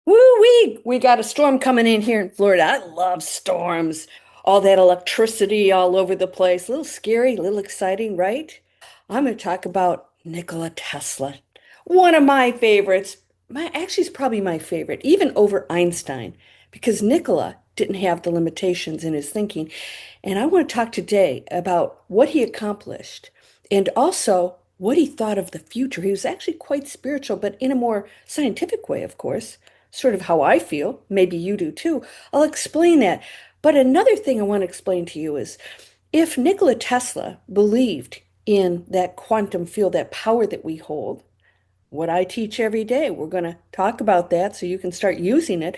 Woo-wee! We got a storm coming in here in Florida. I love storms. All that electricity all over the place. A little scary, a little exciting, right? I'm going to talk about Nikola Tesla. One of my favorites. Actually, it's probably my favorite, even over Einstein, because Nikola didn't have the limitations in his thinking. And I want to talk today about what he accomplished and also what he thought of the future. He was actually quite spiritual, but in a more scientific way, of course, sort of how I feel. Maybe you do too. I'll explain that. But another thing I want to explain to you is if Nikola Tesla believed in that quantum field, that power that we hold, what I teach every day, we're going to talk about that so you can start using it.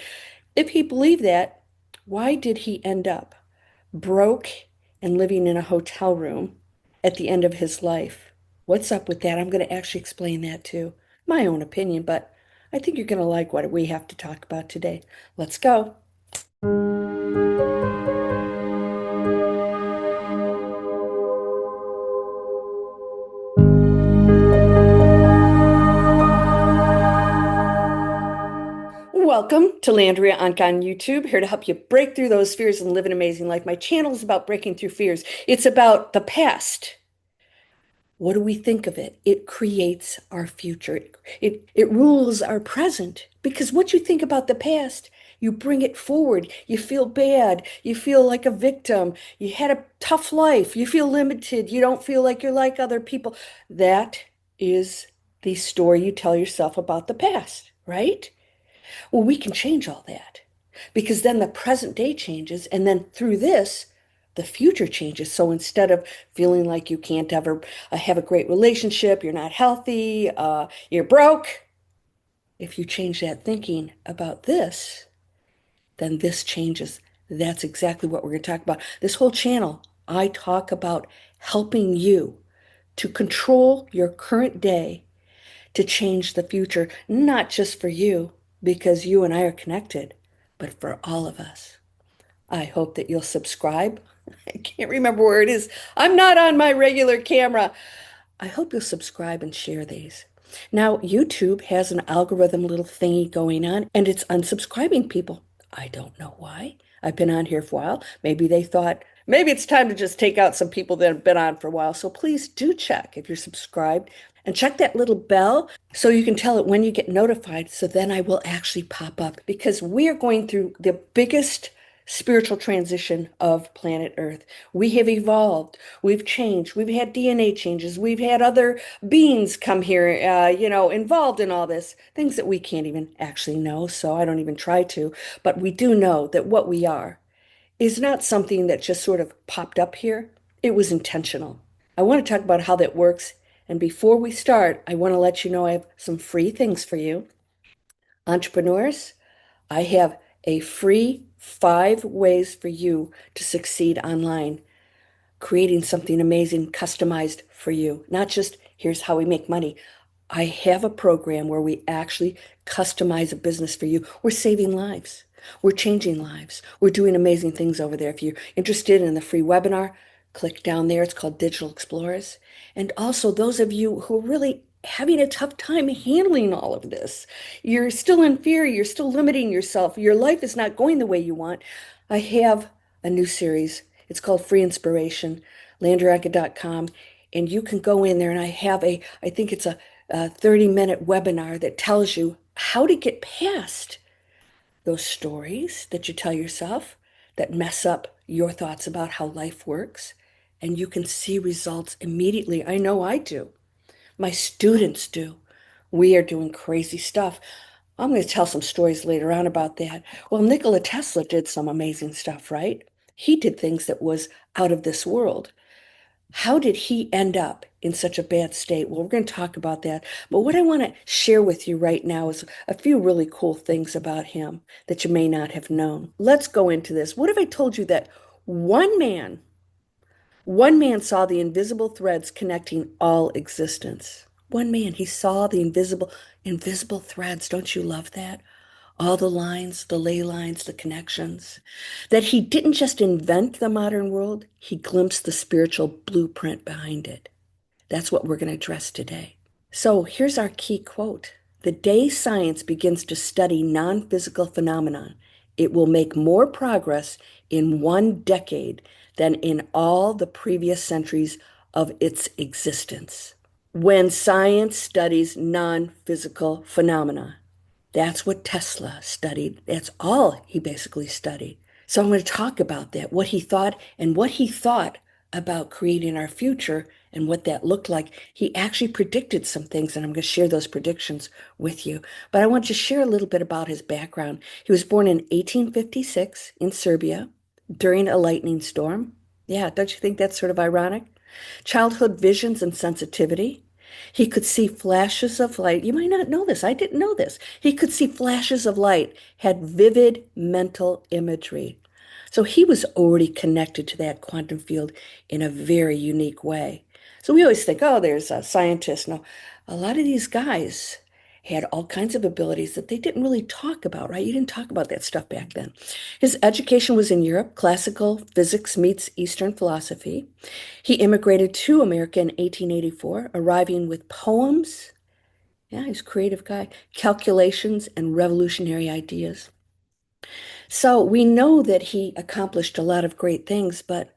If he believed that, why did he end up broke and living in a hotel room at the end of his life? What's up with that? I'm going to actually explain that too. My own opinion, but I think you're going to like what we have to talk about today. Let's go. Welcome to Landria Onkka on YouTube, here to help you break through those fears and live an amazing life. My channel is about breaking through fears. It's about the past. What do we think of it? It creates our future. It rules our present. Because what you think about the past, you bring it forward. You feel bad. You feel like a victim. You had a tough life. You feel limited. You don't feel like you're like other people. That is the story you tell yourself about the past, right? Well, we can change all that because then the present day changes. And then through this, the future changes. So instead of feeling like you can't ever have a great relationship, you're not healthy, you're broke, if you change that thinking about this, then this changes. That's exactly what we're going to talk about. This whole channel, I talk about helping you to control your current day to change the future, not just for you, because you and I are connected, but for all of us. I hope that you'll subscribe. I can't remember where it is. I'm not on my regular camera. I hope you'll subscribe and share these. Now, YouTube has an algorithm little thingy going on, and it's unsubscribing people. I don't know why. I've been on here for a while. Maybe they thought, maybe it's time to just take out some people that have been on for a while. So please do check if you're subscribed and check that little bell so you can tell it when you get notified. So then I will actually pop up because we are going through the biggest spiritual transition of planet Earth. We have evolved, we've changed, we've had DNA changes, we've had other beings come here, involved in all this, things that we can't even actually know, so I don't even try to. But we do know that what we are is not something that just sort of popped up here. It was intentional. I want to talk about how that works. And before we start, I want to let you know I have some free things for you. Entrepreneurs, I have a free 5 ways for you to succeed online, creating something amazing, customized for you. Not just here's how we make money. I have a program where we actually customize a business for you. We're saving lives. We're changing lives. We're doing amazing things over there. If you're interested in the free webinar, click down there. It's called Digital Explorers. And also, those of you who are really having a tough time handling all of this, you're still in fear, you're still limiting yourself, your life is not going the way you want. I have a new series. It's called Free Inspiration, landria.com. And you can go in there, and I think it's a 30-minute webinar that tells you how to get past those stories that you tell yourself that mess up your thoughts about how life works. And you can see results immediately. I know I do. My students do. We are doing crazy stuff. I'm going to tell some stories later on about that. Well, Nikola Tesla did some amazing stuff, right? He did things that was out of this world. How did he end up in such a bad state? Well, we're going to talk about that. But what I want to share with you right now is a few really cool things about him that you may not have known. Let's go into this. What if I told you that one man, one man saw the invisible threads connecting all existence? One man, he saw the invisible threads. Don't you love that? All the lines, the ley lines, the connections. That he didn't just invent the modern world, he glimpsed the spiritual blueprint behind it. That's what we're going to address today. So here's our key quote The day science begins to study non-physical phenomena, it will make more progress in 1 decade than in all the previous centuries of its existence. When science studies non-physical phenomena, that's what Tesla studied. That's all he basically studied. So I'm going to talk about that, what he thought and what he thought about creating our future and what that looked like. He actually predicted some things, and I'm going to share those predictions with you. But I want to share a little bit about his background. He was born in 1856 in Serbia during a lightning storm. Yeah, don't you think that's sort of ironic? Childhood visions and sensitivity. He could see flashes of light. You might not know this. I didn't know this. He could see flashes of light, had vivid mental imagery. So he was already connected to that quantum field in a very unique way. So we always think, oh, there's a scientist. No, a lot of these guys had all kinds of abilities that they didn't really talk about, right? You didn't talk about that stuff back then. His education was in Europe, classical physics meets Eastern philosophy. He immigrated to America in 1884, arriving with poems. Yeah, he's a creative guy, calculations, and revolutionary ideas. So we know that he accomplished a lot of great things, but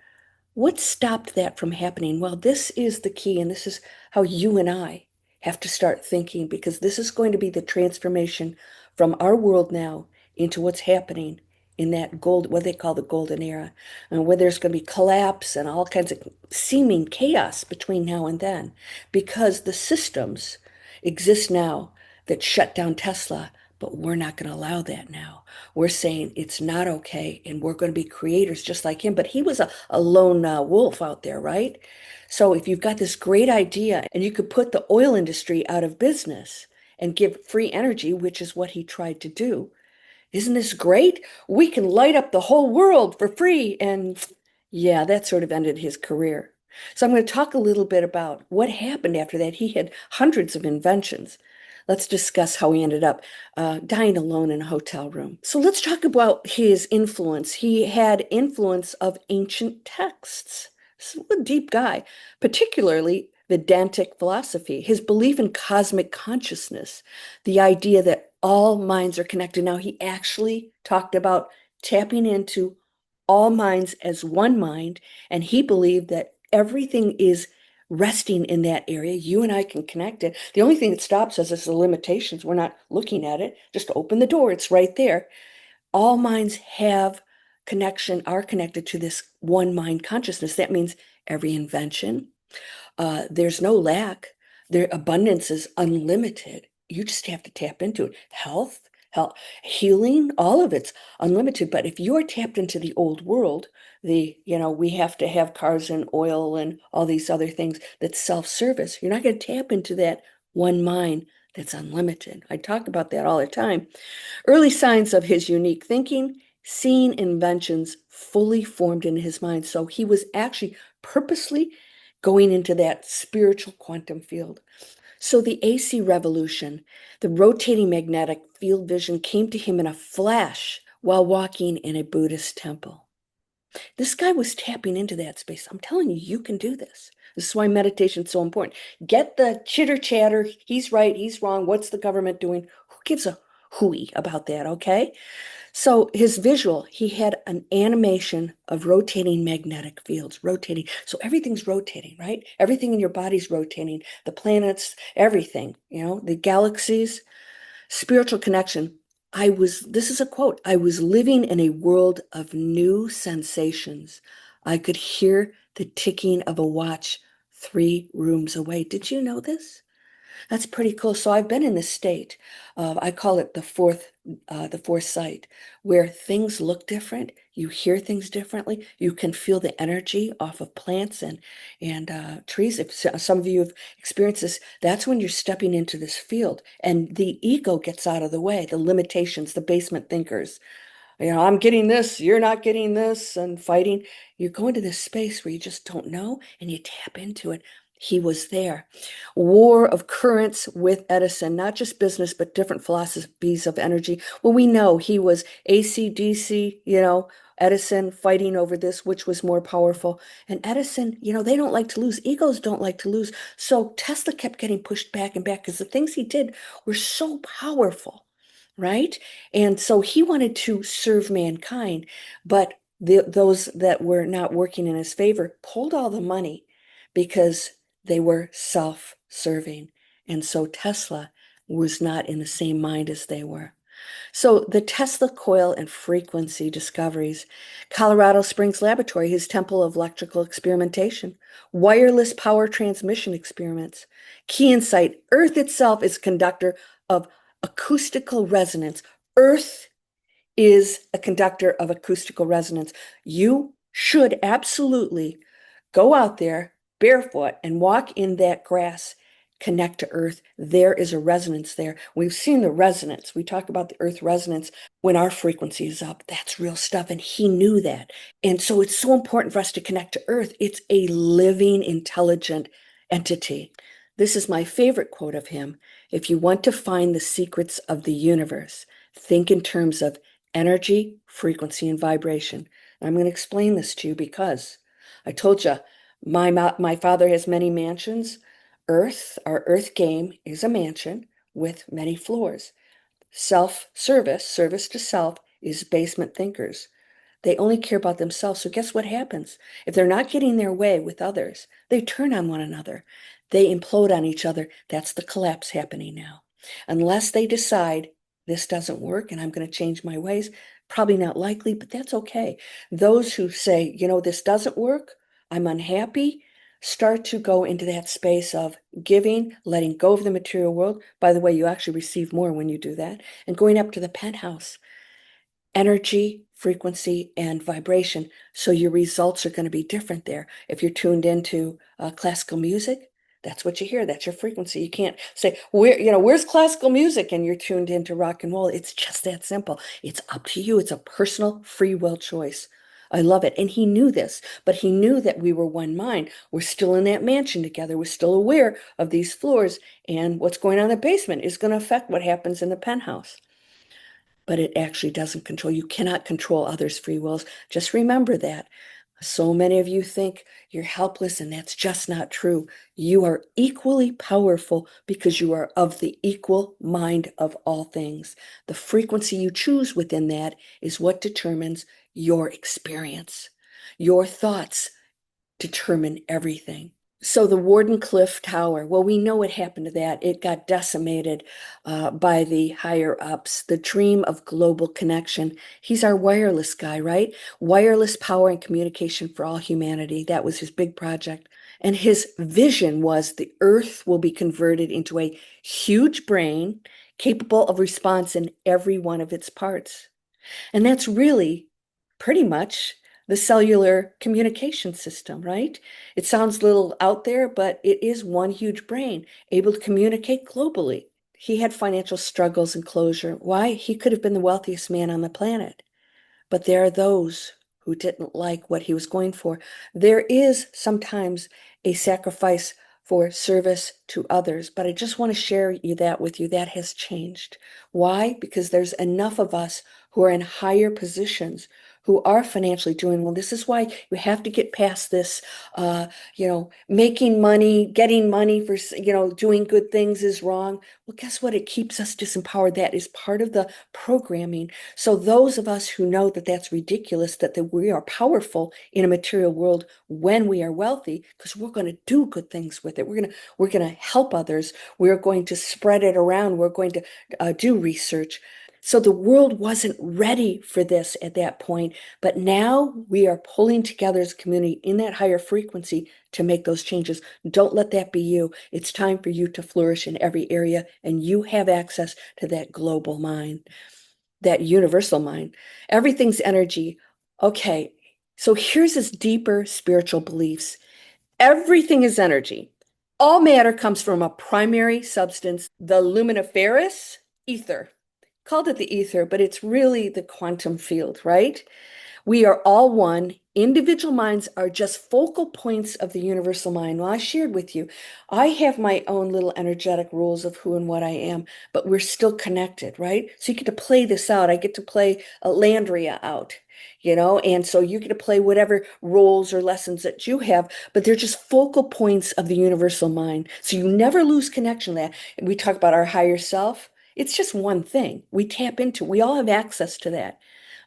what stopped that from happening? Well, this is the key, and this is how you and I have to start thinking, because this is going to be the transformation from our world now into what's happening in that gold, what they call the golden era, and where there's going to be collapse and all kinds of seeming chaos between now and then, because the systems exist now that shut down Tesla, but we're not going to allow that now. We're saying it's not okay, and we're going to be creators just like him. But he was a lone wolf out there, right? So if you've got this great idea and you could put the oil industry out of business and give free energy, which is what he tried to do, isn't this great? We can light up the whole world for free. And yeah, that sort of ended his career. So I'm going to talk a little bit about what happened after that. He had hundreds of inventions. Let's discuss how he ended up dying alone in a hotel room. So let's talk about his influence. He had influence of ancient texts. So a deep guy, particularly Vedantic philosophy, his belief in cosmic consciousness, the idea that all minds are connected. Now, he actually talked about tapping into all minds as one mind, and he believed that everything is resting in that area. You and I can connect it. The only thing that stops us is the limitations. We're not looking at it. Just open the door, it's right there. All minds have connection, are connected to this one mind consciousness. That means every invention, there's no lack. Their abundance is unlimited. You just have to tap into it. Health, healing, all of it's unlimited. But if you're tapped into the old world, we have to have cars and oil and all these other things that's self-service. You're not going to tap into that one mind that's unlimited. I talk about that all the time. Early signs of his unique thinking, seeing inventions fully formed in his mind. So he was actually purposely going into that spiritual quantum field. So the AC revolution, the rotating magnetic field vision came to him in a flash while walking in a Buddhist temple. This guy was tapping into that space. I'm telling you, you can do this. This is why meditation is so important. Get the chitter chatter. He's right, he's wrong. What's the government doing? Who gives a hooey about that, okay? So his visual, he had an animation of rotating magnetic fields, rotating. So everything's rotating, right? Everything in your body's rotating. The planets, everything, the galaxies, spiritual connection. This is a quote, I was living in a world of new sensations. I could hear the ticking of a watch 3 rooms away. Did you know this? That's pretty cool. So I've been in this state of, I call it the fourth sight, where things look different. You hear things differently. You can feel the energy off of plants and trees. If some of you have experienced this, that's when you're stepping into this field, and the ego gets out of the way. The limitations, the basement thinkers. I'm getting this, you're not getting this, and fighting. You go into this space where you just don't know, and you tap into it. He was there. War of currents with Edison, not just business, but different philosophies of energy. Well, we know he was AC, DC, Edison fighting over this, which was more powerful. And Edison, they don't like to lose. Egos don't like to lose. So Tesla kept getting pushed back and back because the things he did were so powerful, right? And so he wanted to serve mankind, but those that were not working in his favor pulled all the money because they were self-serving. And so Tesla was not in the same mind as they were. So the Tesla coil and frequency discoveries, Colorado Springs Laboratory, his temple of electrical experimentation, wireless power transmission experiments, key insight, Earth itself is conductor of acoustical resonance. Earth is a conductor of acoustical resonance. You should absolutely go out there barefoot and walk in that grass, connect to earth. There is a resonance there. We've seen the resonance. We talk about the earth resonance when our frequency is up. That's real stuff. And he knew that. And so it's so important for us to connect to earth. It's a living, intelligent entity. This is my favorite quote of him. If you want to find the secrets of the universe, think in terms of energy, frequency, and vibration. And I'm going to explain this to you because I told you my father has many mansions. Our Earth game is a mansion with many floors. Self-service, service to self, is basement thinkers. They only care about themselves. So guess what happens? If they're not getting their way with others, they turn on one another. They implode on each other. That's the collapse happening now. Unless they decide this doesn't work and I'm going to change my ways, probably not likely, but that's okay. Those who say, this doesn't work, I'm unhappy, start to go into that space of giving, letting go of the material world. By the way, you actually receive more when you do that, and going up to the penthouse. Energy, frequency, and vibration. So your results are going to be different there. If you're tuned into classical music, that's what you hear. That's your frequency. You can't say, where's classical music? And you're tuned into rock and roll. It's just that simple. It's up to you. It's a personal free will choice. I love it. And he knew this, but he knew that we were one mind. We're still in that mansion together. We're still aware of these floors, and what's going on in the basement is going to affect what happens in the penthouse. But it actually doesn't control. You cannot control others' free wills. Just remember that. So many of you think you're helpless, and that's just not true. You are equally powerful because you are of the equal mind of all things. The frequency you choose within that is what determines your experience. Your thoughts determine everything. So the Wardenclyffe Tower, well, we know what happened to that. It got decimated by the higher ups. The dream of global connection. He's our wireless guy, right? Wireless power and communication for all humanity. That was his big project. And his vision was the Earth will be converted into a huge brain capable of response in every one of its parts. And that's really pretty much the cellular communication system, right? It sounds a little out there, but it is one huge brain able to communicate globally. He had financial struggles and closure. Why? He could have been the wealthiest man on the planet. But there are those who didn't like what he was going for. There is sometimes a sacrifice for service to others, but I just want to share that with you. That has changed. Why? Because there's enough of us who are in higher positions who are financially doing well. This is why you have to get past this, making money, getting money for, doing good things is wrong. Well, guess what? It keeps us disempowered. That is part of the programming. So those of us who know that that's ridiculous, that we are powerful in a material world when we are wealthy, because we're going to do good things with it. We're going to help others. We're going to spread it around. We're going to do research. So the world wasn't ready for this at that point, but now we are pulling together as a community in that higher frequency to make those changes. Don't let that be you. It's time for you to flourish in every area, and you have access to that global mind, that universal mind. Everything's energy. Okay, so here's his deeper spiritual beliefs. Everything is energy. All matter comes from a primary substance, the luminiferous ether. Called it the ether, but it's really the quantum field, right? We are all one. Individual minds are just focal points of the universal mind. Well, I shared with you, I have my own little energetic rules of who and what I am, but we're still connected, right? So you get to play this out. I get to play a Landria out, and so you get to play whatever roles or lessons that you have, but they're just focal points of the universal mind. So you never lose connection to that. And we talk about our higher self. It's just one thing we tap into. We all have access to that.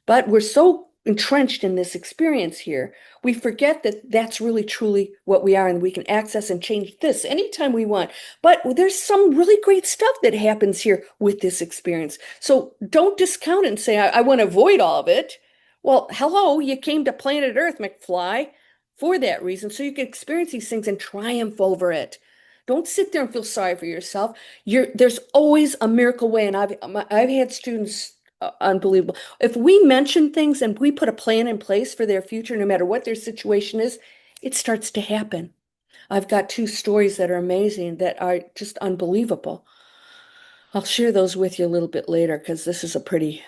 But we're so entrenched in this experience here, we forget that that's really truly what we are, and we can access and change this anytime we want. But there's some really great stuff that happens here with this experience. So don't discount it and say, I want to avoid all of it. Well, hello, you came to planet Earth, McFly, for that reason, so you can experience these things and triumph over it. Don't sit there and feel sorry for yourself. There's always a miracle way, and I've had students, unbelievable. If we mention things and we put a plan in place for their future, no matter what their situation is, it starts to happen. I've got two stories that are amazing, that are just unbelievable. I'll share those with you a little bit later because this is pretty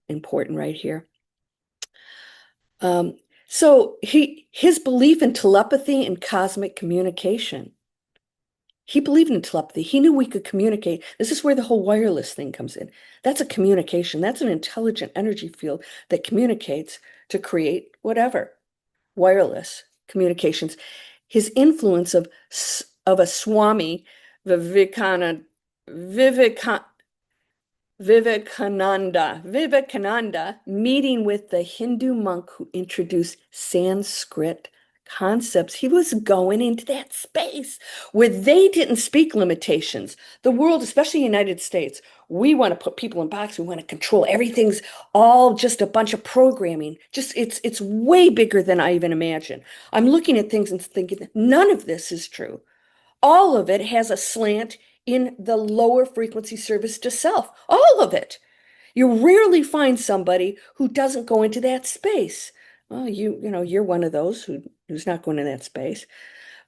important right here. So his belief in telepathy and cosmic communication. He believed in telepathy. He knew we could communicate. This is where the whole wireless thing comes in. That's a communication. That's an intelligent energy field that communicates to create whatever. Wireless communications. His influence of a Swami Vivekananda, Vivekananda meeting with the Hindu monk who introduced Sanskrit concepts. He was going into that space where they didn't speak limitations. The world, especially the United States, we want to put people in boxes. We want to control. Everything's all just a bunch of programming. Just it's way bigger than I even imagined. I'm looking at things and thinking none of this is true. All of it has a slant in the lower frequency service to self. All of it. You rarely find somebody who doesn't go into that space. Well, you're one of those who's not going in that space.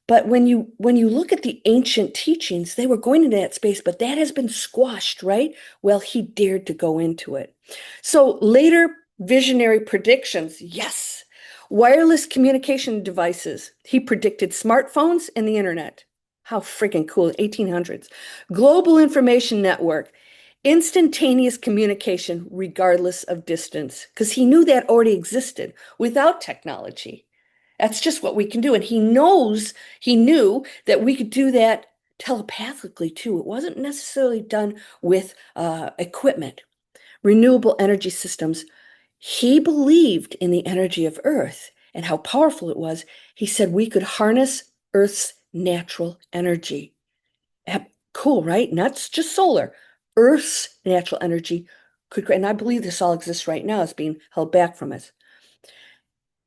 But when you look at the ancient teachings, they were going into that space, but that has been squashed, right? Well, he dared to go into it. So later visionary predictions, yes. Wireless communication devices. He predicted smartphones and the internet. How freaking cool, 1800s. Global information network, instantaneous communication regardless of distance, because he knew that already existed without technology. That's just what we can do. And he knew that we could do that telepathically too. It wasn't necessarily done with equipment. Renewable energy systems. He believed in the energy of Earth and how powerful it was. He said we could harness Earth's natural energy. Cool, right? Not just solar. Earth's natural energy could, and I believe this all exists right now, it's being held back from us.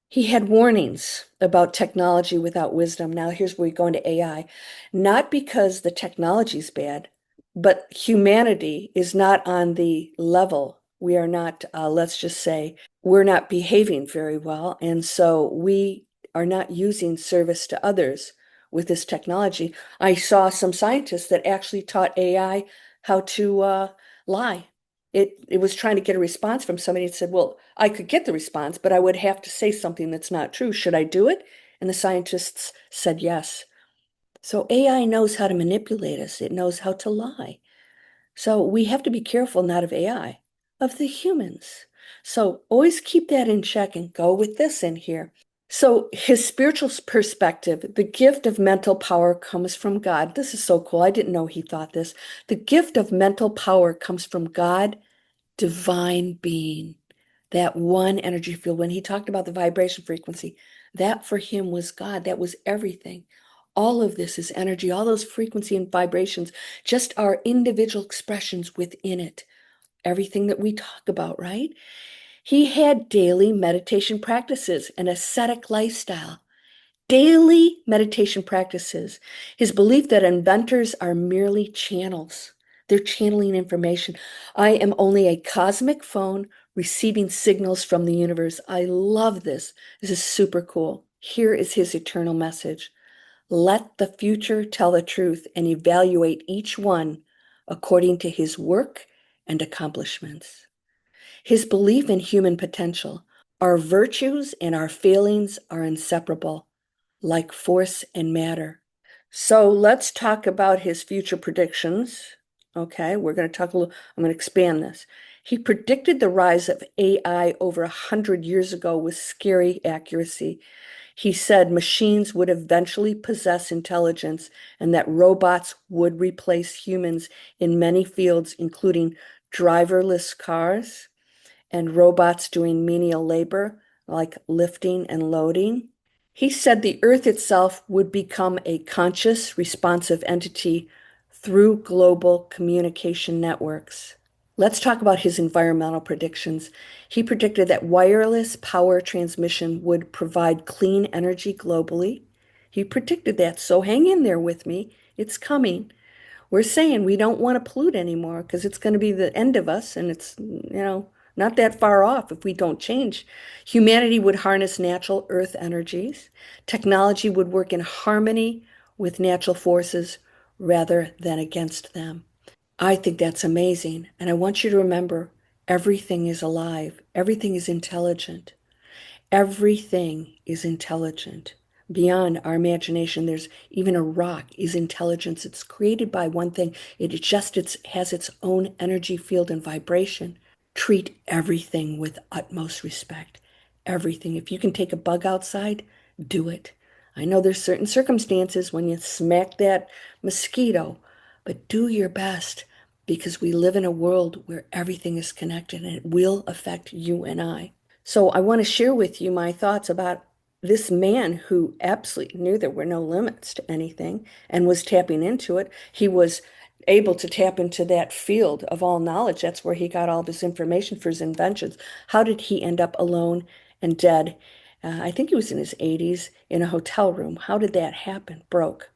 He had warnings about technology without wisdom. Now here's where we go into AI. Not because the technology is bad, but humanity is not on the level. We are not, let's just say, we're not behaving very well. And so we are not using service to others with this technology. I saw some scientists that actually taught AI how to lie. It was trying to get a response from somebody that said, well, I could get the response, but I would have to say something that's not true. Should I do it? And the scientists said yes. So AI knows how to manipulate us. It knows how to lie. So we have to be careful, not of AI, of the humans. So always keep that in check and go with this in here. So his spiritual perspective, the gift of mental power comes from God. This is so cool. I didn't know he thought this. The gift of mental power comes from God, divine being, that one energy field. When he talked about the vibration frequency, that for him was God. That was everything. All of this is energy. All those frequency and vibrations just are individual expressions within it. Everything that we talk about, right? He had daily meditation practices, an ascetic lifestyle, daily meditation practices. His belief that inventors are merely channels. They're channeling information. I am only a cosmic phone receiving signals from the universe. I love this. This is super cool. Here is his eternal message. Let the future tell the truth and evaluate each one according to his work and accomplishments. His belief in human potential. Our virtues and our failings are inseparable, like force and matter. So let's talk about his future predictions. Okay, we're going to talk a little, I'm going to expand this. He predicted the rise of AI over 100 years ago with scary accuracy. He said machines would eventually possess intelligence and that robots would replace humans in many fields, including driverless cars and robots doing menial labor like lifting and loading. He said the Earth itself would become a conscious, responsive entity through global communication networks. Let's talk about his environmental predictions. He predicted that wireless power transmission would provide clean energy globally. He predicted that, so hang in there with me. It's coming. We're saying we don't want to pollute anymore because it's going to be the end of us, and it's, not that far off if we don't change. Humanity would harness natural earth energies. Technology would work in harmony with natural forces rather than against them. I think that's amazing. And I want you to remember everything is alive, everything is intelligent. Everything is intelligent. Beyond our imagination, there's even a rock is intelligence. It's created by one thing. It has its own energy field and vibration. Treat everything with utmost respect. Everything. If you can take a bug outside, do it. I know there's certain circumstances when you smack that mosquito, but do your best because we live in a world where everything is connected and it will affect you and I. So I want to share with you my thoughts about this man who absolutely knew there were no limits to anything and was tapping into it. He was able to tap into that field of all knowledge. That's where he got all this information for his inventions. How did he end up alone and dead? I think he was in his 80s in a hotel room. How did that happen? Broke.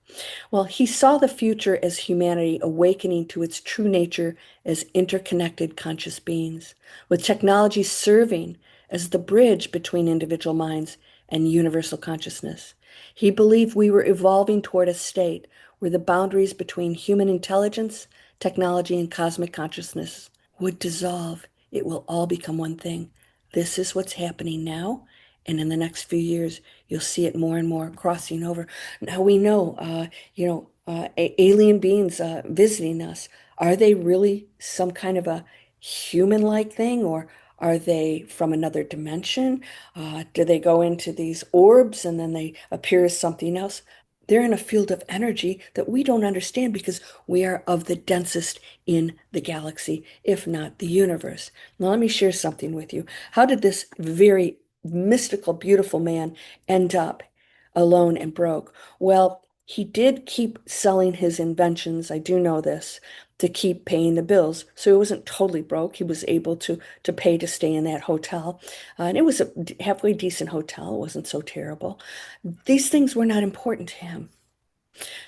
Well, he saw the future as humanity awakening to its true nature as interconnected conscious beings, with technology serving as the bridge between individual minds and universal consciousness. He believed we were evolving toward a state where the boundaries between human intelligence, technology, and cosmic consciousness would dissolve. It will all become one thing. This is what's happening now, and in the next few years, you'll see it more and more crossing over. Now we know, alien beings visiting us. Are they really some kind of a human-like thing, or are they from another dimension? Do they go into these orbs and then they appear as something else? They're in a field of energy that we don't understand because we are of the densest in the galaxy, if not the universe. Now, let me share something with you. How did this very mystical, beautiful man end up alone and broke? Well, he did keep selling his inventions. I do know this to keep paying the bills. So he wasn't totally broke. He was able to pay to stay in that hotel. And it was a halfway decent hotel. It wasn't so terrible. These things were not important to him.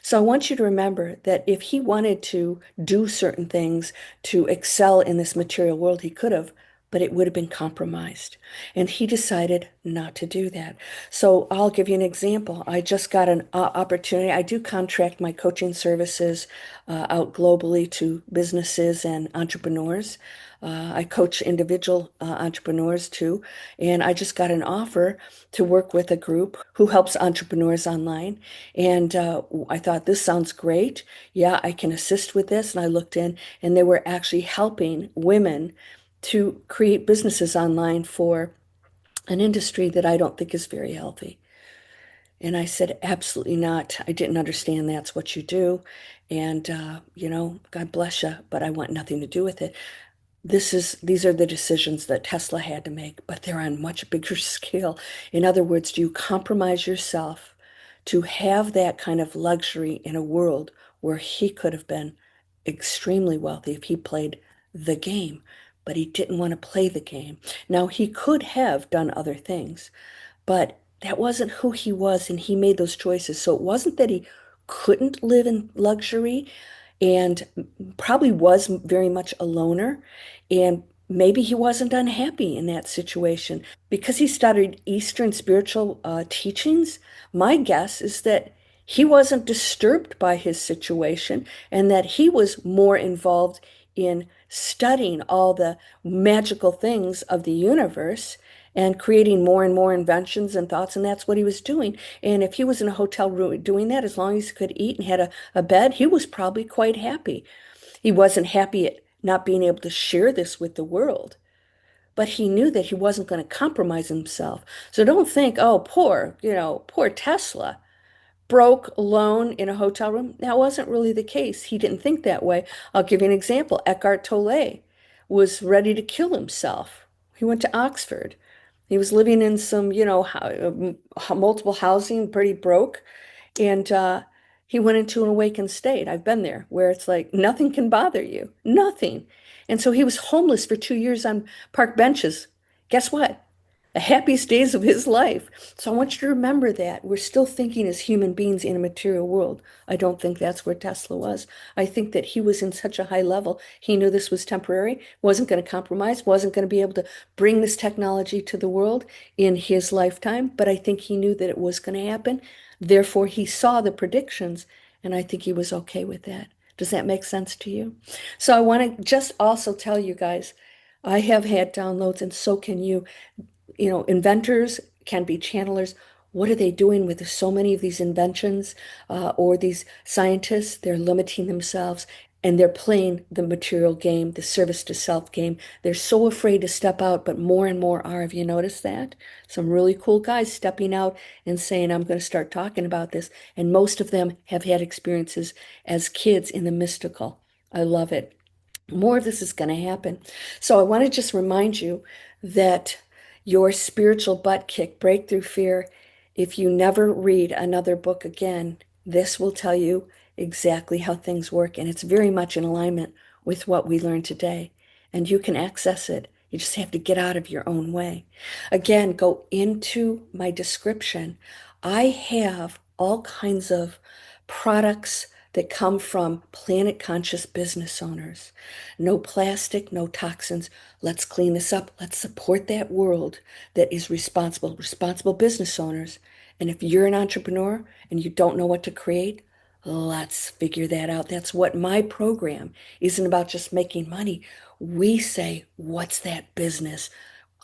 So I want you to remember that if he wanted to do certain things to excel in this material world, he could have, but it would have been compromised. And he decided not to do that. So I'll give you an example. I just got an opportunity. I do contract my coaching services out globally to businesses and entrepreneurs. I coach individual entrepreneurs too. And I just got an offer to work with a group who helps entrepreneurs online. And I thought, this sounds great. Yeah, I can assist with this. And I looked in, and they were actually helping women to create businesses online for an industry that I don't think is very healthy. And I said, absolutely not. I didn't understand that's what you do. And, God bless you, but I want nothing to do with it. These are the decisions that Tesla had to make, but they're on much bigger scale. In other words, do you compromise yourself to have that kind of luxury in a world where he could have been extremely wealthy if he played the game, but he didn't want to play the game. Now, he could have done other things, but that wasn't who he was, and he made those choices. So it wasn't that he couldn't live in luxury and probably was very much a loner. And maybe he wasn't unhappy in that situation because he studied Eastern spiritual teachings. My guess is that he wasn't disturbed by his situation and that he was more involved in studying all the magical things of the universe and creating more and more inventions and thoughts, and that's what he was doing. And if he was in a hotel room doing that, as long as he could eat and had a bed, he was probably quite happy. He wasn't happy at not being able to share this with the world, but he knew that he wasn't going to compromise himself. So don't think, oh, poor Tesla, broke, alone in a hotel room. That wasn't really the case. He didn't think that way. I'll give you an example. Eckhart Tolle was ready to kill himself. He went to Oxford. He was living in some, multiple housing, pretty broke. And he went into an awakened state. I've been there where it's like nothing can bother you, nothing. And so he was homeless for 2 years on park benches. Guess what? The happiest days of his life. So I want you to remember that we're still thinking as human beings in a material world. I don't think that's where Tesla was. I think that he was in such a high level. He knew this was temporary, wasn't going to compromise, wasn't going to be able to bring this technology to the world in his lifetime. But I think he knew that it was going to happen. Therefore, he saw the predictions, and I think he was okay with that. Does that make sense to you? So I want to just also tell you guys, I have had downloads, and so can you. Inventors can be channelers. What are they doing with so many of these inventions or these scientists? They're limiting themselves and they're playing the material game, the service to self game. They're so afraid to step out, but more and more are. Have you noticed that? Some really cool guys stepping out and saying, I'm going to start talking about this. And most of them have had experiences as kids in the mystical. I love it. More of this is going to happen. So I want to just remind you that your spiritual butt kick, Breakthrough Fear, if you never read another book again, this will tell you exactly how things work. And it's very much in alignment with what we learned today. And you can access it. You just have to get out of your own way. Again, go into my description. I have all kinds of products that come from planet conscious business owners. No plastic, no toxins. Let's clean this up. Let's support that world that is responsible business owners. And if you're an entrepreneur and you don't know what to create, let's figure that out. That's what my program isn't about, just making money. We say, what's that business?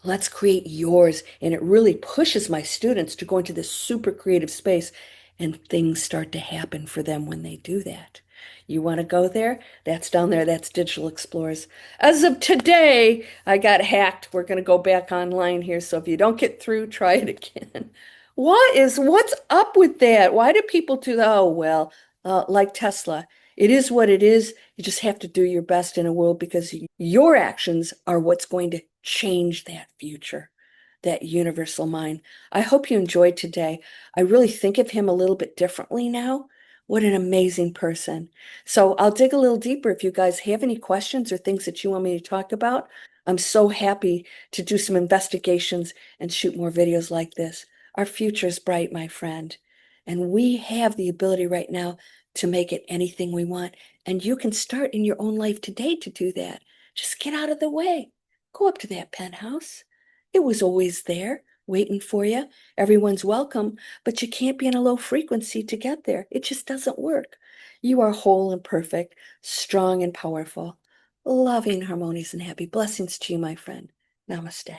Let's create yours. And it really pushes my students to go into this super creative space, and things start to happen for them when they do that. You want to go there? That's down there. That's Digital Explorers. As of today, I got hacked. We're going to go back online here. So if you don't get through, try it again. What's up with that? Why do people do that? Oh, well, like Tesla, it is what it is. You just have to do your best in a world because your actions are what's going to change that future, that universal mind. I hope you enjoyed today. I really think of him a little bit differently now. What an amazing person. So I'll dig a little deeper if you guys have any questions or things that you want me to talk about. I'm so happy to do some investigations and shoot more videos like this. Our future is bright, my friend. And we have the ability right now to make it anything we want. And you can start in your own life today to do that. Just get out of the way. Go up to that penthouse. It was always there, waiting for you. Everyone's welcome, but you can't be in a low frequency to get there. It just doesn't work. You are whole and perfect, strong and powerful, loving, harmonious, and happy. Blessings to you, my friend. Namaste.